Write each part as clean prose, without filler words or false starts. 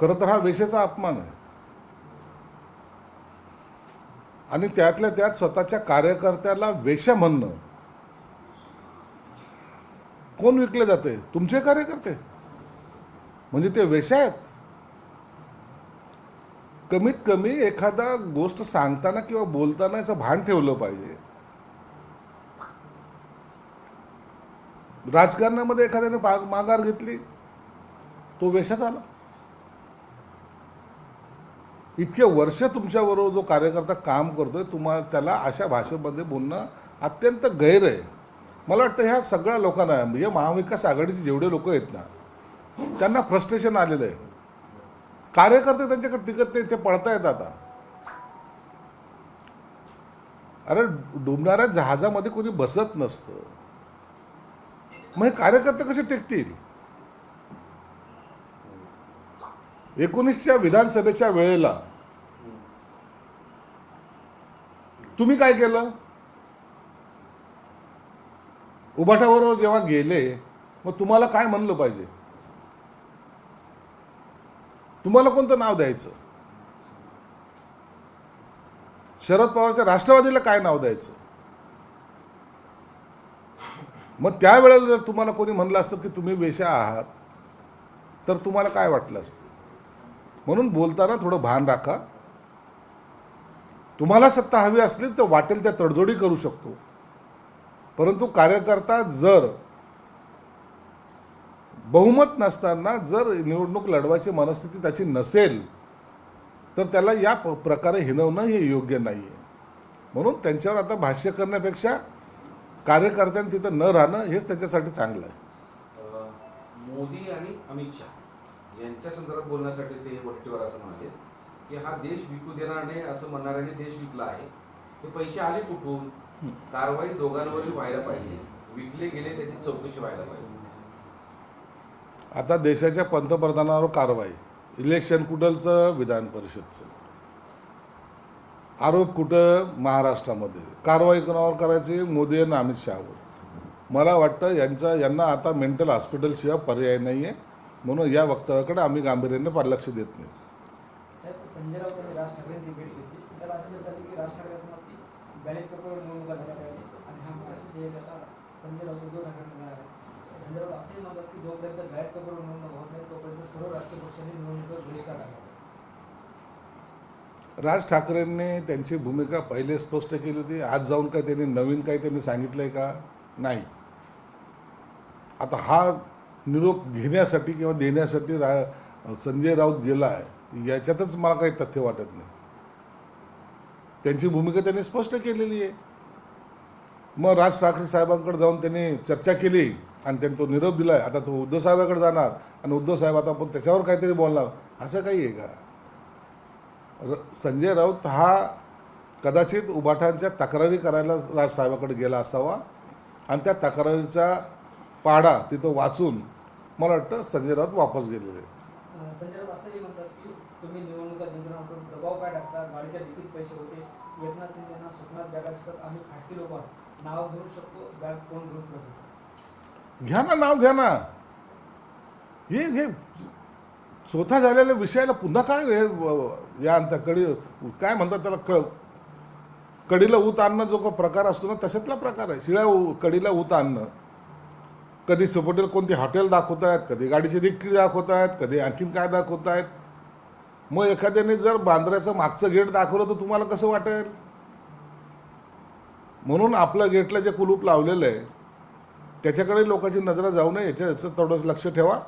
खरं तर हा वेश्याचा अपमान आहे. आणि त्यातल्या त्यात स्वतःच्या कार्यकर्त्याला वेश्या म्हणणं. कोण विकले जाते? तुमचे कार्यकर्ते. म्हणजे ते वेश्या आहेत. कमीत कमी एखादा गोष्ट सांगताना किंवा बोलताना याचं भान ठेवलं पाहिजे. राजकारणामध्ये एखाद्याने माघार घेतली, तो वेशात आला. इतके वर्ष तुमच्याबरोबर जो कार्यकर्ता काम करतोय, तुम्हाला त्याला अशा भाषेमध्ये बोलणं अत्यंत गैर आहे. मला वाटतं ह्या सगळ्या लोकांना, म्हणजे महाविकास आघाडीचे जेवढे लोक आहेत ना, त्यांना फ्रस्ट्रेशन आलेलं आहे. कार्यकर्ते त्यांच्याकडे टिकत नाही, ते पळतायत आता. अरे डुबणाऱ्या जहाजामध्ये कोणी बसत नसतं, मग हे कार्यकर्ते कसे टिकतील? 19च्या विधानसभेच्या वेळेला तुम्ही काय केलं? उभाटाबरोबर जेव्हा गेले, मग तुम्हाला काय म्हणलं पाहिजे? तुम्हाला कोणतं नाव द्यायचं? शरद पवारच्या राष्ट्रवादीला काय नाव द्यायचं? मग त्यावेळेला जर तुम्हाला कोणी म्हणलं असतं की तुम्ही वेश्या आहात, तर तुम्हाला काय वाटलं असतं? म्हणून बोलताना थोडं भान राखा. तुम्हाला सत्ता हवी असली तर वाटेल त्या तडजोडी करू शकतो, परंतु कार्यकर्ता जर बहुमत नसताना जर निवडणूक लढवायची मनस्थिती त्याची नसेल, तर त्याला या प्रकारे हिणवणं हे योग्य नाही आहे. म्हणून त्यांच्यावर आता भाष्य करण्यापेक्षा कार्यकर्त्यांनी तिथं न राहणं हेच त्याच्यासाठी चांगलं आहे. मोदी आणि अमित शहा यांच्या संदर्भात बोलण्यासाठी ते वट्टीवर असं म्हणाले की हा देश विकू देणार नाही, असं म्हणणाऱ्याने देश विकला आहे. ते पैसे आले कुठून? कारवाई दोघांवरही व्हायला पाहिजे. विकले गेले त्याची चौकशी व्हायला पाहिजे. आता देशाच्या पंतप्रधानावर कारवाई, इलेक्शन कुठलचं? विधान परिषदचं. आरोप कुठं? महाराष्ट्रामध्ये. कारवाई कोणावर करायची? मोदी आणि अमित शहावर. मला वाटतं यांना आता मेंटल हॉस्पिटलशिवाय पर्याय नाही आहे. म्हणून या वक्तव्याकडे आम्ही गांभीर्याने लक्ष देत नाही. संजय राऊत यांनी राज ठाकरेंची भेट घेतली. त्याला असं म्हणतात की राज ठाकरे असं नक्की बॅलेट पेपरवर निवडणुका झाल्या पाहिजे आणि हा मेसेज असा संजय राऊत उद्धव ठाकरेंना मिळाला आहे. संजय राऊत असंही म्हणतात की जोपर्यंत बॅलेट पेपरवर निवडणूक होत नाही तोपर्यंत सर्व राजकीय पक्षांनी निवडणुकीवर बहिष्कार टाकला. राज ठाकरेंनी त्यांची भूमिका पहिले स्पष्ट केली होती. आज जाऊन काय त्यांनी नवीन काही त्यांनी सांगितलंय का? नाही. आता हा निरोप घेण्यासाठी किंवा देण्यासाठी संजय राऊत गेला आहे, याच्यातच मला काही तथ्य वाटत नाही. त्यांची भूमिका त्यांनी स्पष्ट केलेली आहे. मग राज ठाकरे साहेबांकडे जाऊन त्यांनी चर्चा केली आणि त्यांनी तो निरोप दिला आहे. आता तो उद्धव साहेबांकडे जाणार आणि उद्धव साहेब आता पण त्याच्यावर काहीतरी बोलणार, असं काही आहे का? संजय राऊत हा कदाचित उभाटांच्या तक्रारी करायला राजसाहेबाकडे गेला असावा आणि त्या तक्रारीचा पाढा तिथं वाचून मला वाटतं संजय राऊत वापस गेलेले. संजय राऊत असंही म्हणतात की तुम्ही निवडणुका जिंकण्यावर प्रभाव काय टाकता? गाडीच्या डिकीत पैसे होते. एकनाथ शिंदेना स्वप्नात बॅगा दिसतात. आम्ही खाजगी लोक आहोत, नाव घेऊ शकतो, बॅग कोण घेऊ शकतो? घ्या ना, नाव घ्या ना. हे स्वतः झालेल्या विषयाला पुन्हा काय या अंत कडी काय म्हणतात त्याला, कडीला ऊत आणणं जो का प्रकार असतो ना, तशातला प्रकार आहे. शिळ्या कडीला ऊत आणणं. कधी सपोटेल कोणती हॉटेल दाखवत आहेत, कधी गाडीची डिक्की दाखवत आहेत, कधी आणखीन काय दाखवत आहेत. मग एखाद्याने जर बांद्र्याचं मागचं गेट दाखवलं तर तुम्हाला कसं वाटेल? म्हणून आपलं गेटला जे कुलूप लावलेलं आहे त्याच्याकडे लोकांची नजर जाऊ नये, याचं थोडंसं लक्ष ठेवा.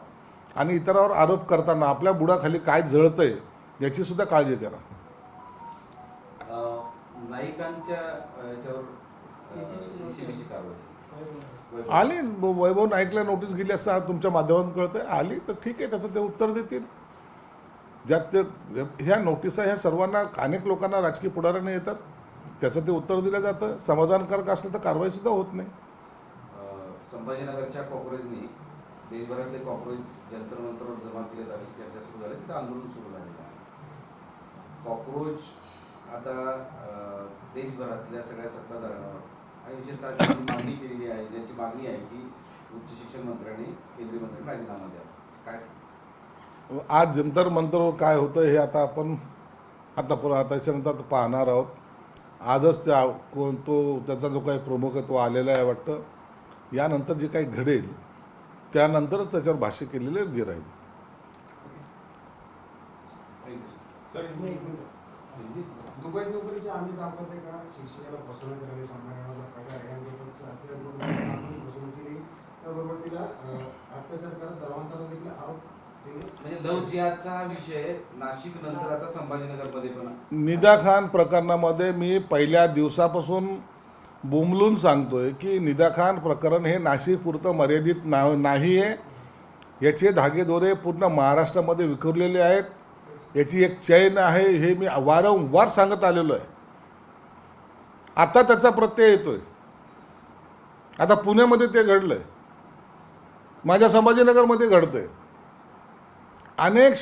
आणि इतरांवर आरोप करताना आपल्या बुडाखाली काय जळतंय याची सुद्धा काळजी करा. नाईकांच्या ECBची कारवाई आली, वैभव नाईकला नोटीस गेली असता तुमच्या माध्यमातून कळतंय, आली तर ठीक आहे, त्याचं ते उत्तर देतील. ज्यात ते ह्या नोटिसा ह्या सर्वांना, अनेक लोकांना, राजकीय पुढाऱ्यांना येतात, त्याचं ते उत्तर दिलं जातं. समाधानकारक असलं तर कारवाई सुद्धा होत नाही. संभाजीनगरच्या कॉक्रोचनी देशभरातले कॉक्रोच जंतर मंतरवर जमा केलेत अशी चर्चा सुरू झाली. तिथं आंदोलन सुरू झालेलं आहे. कॉक्रोच आता देशभरातल्या सगळ्या सत्ताधाऱ्यांवर आणि विशेषतः ज्यांची मागणी केलेली आहे, ज्यांची मागणी आहे की उच्च शिक्षण मंत्र्यांनी, केंद्रीय मंत्र्यांनी राजीनामा द्यावा, काय आज जंतर मंतरवर काय होतं हे आता आपण त्याच्यानंतर पाहणार आहोत. आजच त्या त्याचा जो काही प्रमुख आहे तो आलेला आहे वाटतं. यानंतर जे काही घडेल त्यानंतरच त्याच्यावर भाष्य केलेले योग्य राहील. थँक्यू सर दुबई नोकरीचे आम्ही दाखवते का शिक्षकाला फसवण्यात आले संभाळण्याचा प्रकार आहे फसवणुकीने त्याबरोबर तिला अत्याचार करत दलावंताला देखील आरोप म्हणजे लव्ह जिहादचा हा विषय नाशिक नंतर आता संभाजीनगरमध्ये पण निदा खान प्रकरणामध्ये मी पहिल्या दिवसापासून बोंबलून सांगतोय की निदा खान प्रकरण हे नाशिकपुरतं मर्यादित नाही आहे. याचे धागेदोरे पूर्ण महाराष्ट्रामध्ये विखुरलेले आहेत. याची एक चैन आहे हे मी वारंवार सांगत आलेलो आहे. आता त्याचा प्रत्यय येतोय. आता पुण्यामध्ये ते घडलंय, माझ्या संभाजीनगरमध्ये घडतंय, अनेक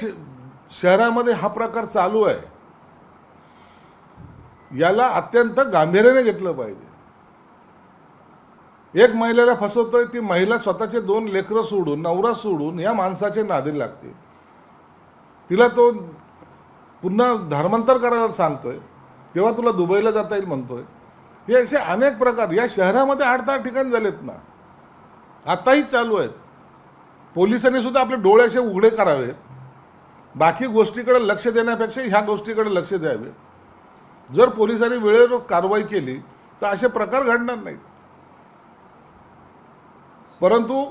शहरामध्ये हा प्रकार चालू आहे. याला अत्यंत गांभीर्याने घेतलं पाहिजे. एक महिलेला फसवतोय, ती महिला स्वतःचे 2 लेकरं सोडून, नवरा सोडून या माणसाचे नादी लागते. तिला तो पुन्हा धर्मांतर करायला सांगतोय, तेव्हा तुला दुबईला जाता येईल म्हणतोय. हे असे अनेक प्रकार या शहरामध्ये 8-10 ठिकाणी झालेत ना, आताही चालू आहेत. पोलिसांनी सुद्धा आपले डोळे असे उघडे करावेत. बाकी गोष्टीकडे लक्ष देण्यापेक्षा ह्या गोष्टीकडे लक्ष द्यावे. जर पोलिसांनी वेळेवर कारवाई केली तर असे प्रकार घडणार नाहीत. परंतु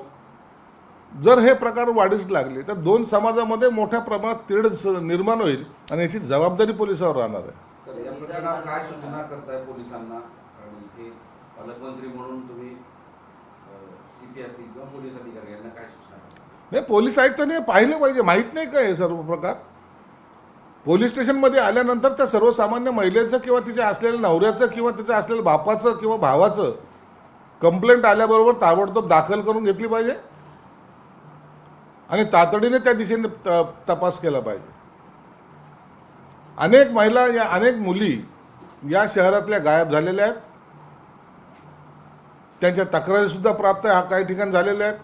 जर हे प्रकार वाढीस लागले तर 2 समाजामध्ये मोठ्या प्रमाणात तीड निर्माण होईल आणि याची जबाबदारी पोलिसावर राहणार आहे. सर या प्रकरणावर काय सूचना करताय पोलिसांना? आणि ते पालकमंत्री म्हणून तुम्ही CP असतील किंवा पोलीस अधिकारी यांना काय सूचना करताय? नाही, पोलीस आयुक्तांनी पाहिलं पाहिजे. माहीत नाही का हे सर्व प्रकार? पोलीस स्टेशनमध्ये आल्यानंतर त्या सर्वसामान्य महिलेचं किंवा तिच्या असलेल्या नवऱ्याचं किंवा तिच्या असलेल्या बापाचं किंवा भावाचं कंप्लेंट आल्याबरोबर ताबडतोब दाखल करून घेतली पाहिजे आणि तातडीने त्या दिशेने तपास केला पाहिजे. अनेक महिला अनेक मुली या शहरातल्या गायब झालेल्या आहेत. त्यांच्या तक्रारीसुद्धा प्राप्त काही ठिकाणी झालेल्या आहेत.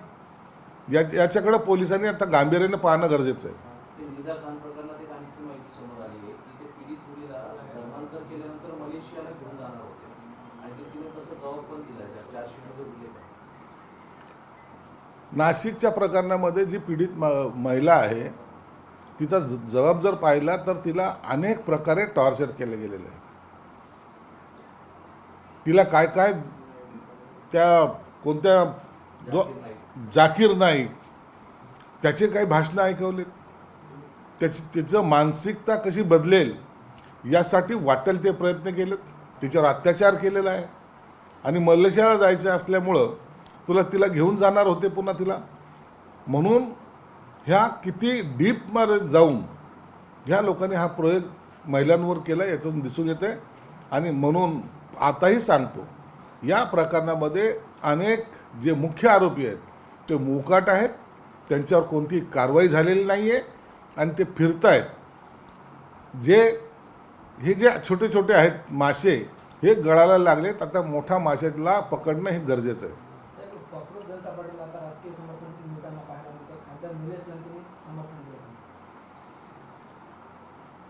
याच्याकडे पोलिसांनी आता गांभीर्याने पाहणं गरजेचं आहे. निदा खान प्रकरणात एक आणखी माहिती समोर आली आहे की ते पीडित मुलीला धर्मांतर केल्यानंतर मलेशियाला घेऊन जाणार होते आणि तिने तसं जबाब पण दिला. 400 उल्लेख आहे. नाशिकच्या प्रकरणामध्ये जी पीडित महिला आहे तिचा जबाब जर पाहिला तर तिला अनेक प्रकारे टॉर्चर केले गेलेले आहे. तिला काय काय त्या कोणत्या जाकीर नाईक त्याचे काही भाषणं ऐकवलेत. तिचं मानसिकता कशी बदलेल यासाठी वाटेल ते प्रयत्न केलेत. तिच्यावर अत्याचार केलेला आहे आणि मलेशियाला जायचं असल्यामुळं तिला घेऊन जाणार होते पुन्हा तिला. म्हणून ह्या किती डीपमध्ये जाऊन ह्या लोकांनी हा प्रयोग महिलांवर केला यातून दिसून येते. आणि म्हणून आताही सांगतो, या प्रकरणामध्ये अनेक जे मुख्य आरोपी आहेत ते मोकाट आहेत. त्यांच्यावर कोणती कारवाई झालेली नाही आहे आणि ते फिरत आहेत. हे जे छोटे छोटे आहेत मासे हे गळाला लागलेत. आता मोठ्या माशाला पकडणं हे गरजेचं आहे. साहेब, कॉक्रोच जनता पार्टीला आता राजकीय समर्थन मिळताना पाहायला मिळतं. खासदार निलेश लंकेंनी समर्थन दिलं.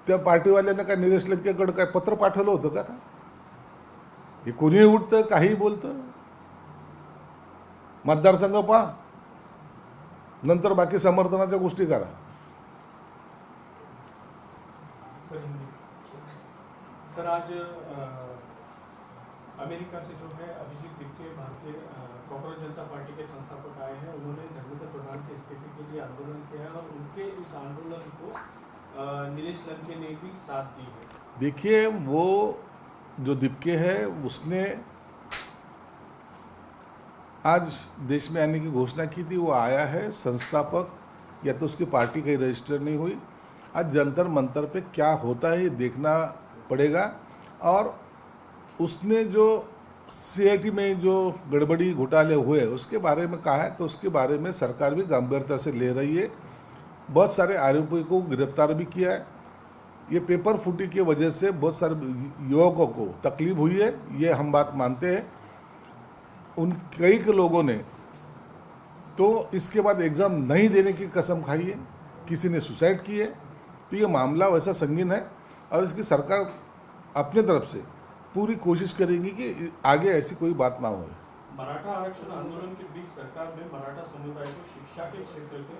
त्या पार्टीवाल्यांना काय निलेश लंकेकडे काय पत्र पाठवलं होतं का? हे कोणीही उठतं, काही बोलतं. मतदारसंघ पहा, नंतर बाकी समर्थनाच्या गोष्टी करा. सर आज अमेरिका से जो है अभिजीत दिप्के भारतीय कॉकरोच जनता पार्टी के संस्थापक आए हैं. उन्होंने धर्मेंद्र प्रधान के इस्तीफे के लिए आंदोलन किया है और उनके इस आंदोलन को नीलेश लंके ने भी साथ दी है. देखिए, वो जो दिप्के है उसने आज देश में आने की घोषणा की थी. वो आया है संस्थापक, या तो उसकी पार्टी कहीं रजिस्टर नहीं हुई. आज जंतर मंतर पे क्या होता है ये देखना पड़ेगा. और उसने जो CIT में जो गड़बड़ी घोटाले हुए उसके बारे में कहा है, तो उसके बारे में सरकार भी गंभीरता से ले रही है. बहुत सारे आरोपियों को गिरफ्तार भी किया है. ये पेपर फूटी की वजह से बहुत सारे युवकों को तकलीफ हुई है, ये हम बात मानते हैं. उन कई के लोगों ने तो इसके बाद एग्ज़ाम नहीं देने की कसम खाई है. किसी ने सुसाइड की है, तो ये मामला वैसा संगीन है और इसकी सरकार अपने तरफ से पूरी कोशिश करेगी कि आगे ऐसी कोई बात ना हो। मराठा आरक्षण आंदोलन के बीच सरकार ने मराठा समुदाय को शिक्षा के क्षेत्र में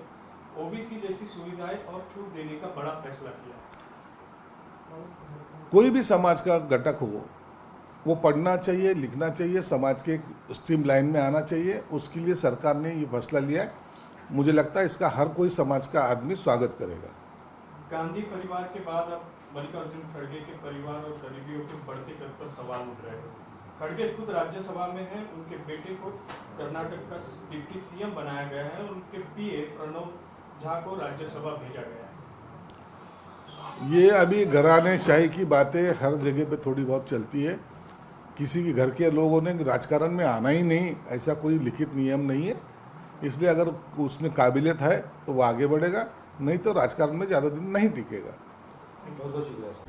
ओबीसी जैसी सुविधाएं और छूट देने का बड़ा फैसला किया। कोई भी समाज का घटक हो, वो पढ़ना चाहिए, लिखना चाहिए, समाज के एक स्ट्रीम लाइन में आना चाहिए, उसके लिए सरकार ने ये फैसला लिया है। मुझे लगता है इसका हर कोई समाज का आदमी स्वागत करेगा। गांधी परिवार के बाद अब मल्लिकार्जुन खड़गे के परिवार और गरीबियों के बढ़ते कद पर सवाल उठ रहे हैं। खड़गे खुद राज्यसभा में हैं, उनके बेटे को कर्नाटक का डिप्टी सीएम बनाया गया है और उनके पीए प्रणव झा को राज्यसभा भेजा गया है। ये अभी घराने शाही की बातें हर जगह पे थोड़ी बहुत चलती है। किसी के घर के लोगों ने राजकारण में आना ही नहीं, ऐसा कोई लिखित नियम नहीं है। इसलिए अगर उसमें काबिलियत है तो वो आगे बढ़ेगा, नहीं तो राजकारण में ज़्यादा दिन नहीं टिकेगा। बहुत बहुत शुक्रिया सर।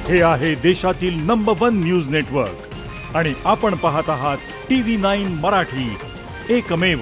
हे आहे देशातील नंबर 1 न्यूज नेटवर्क आणि आपण पाहत आहात TV9 मराठी, एकमेव।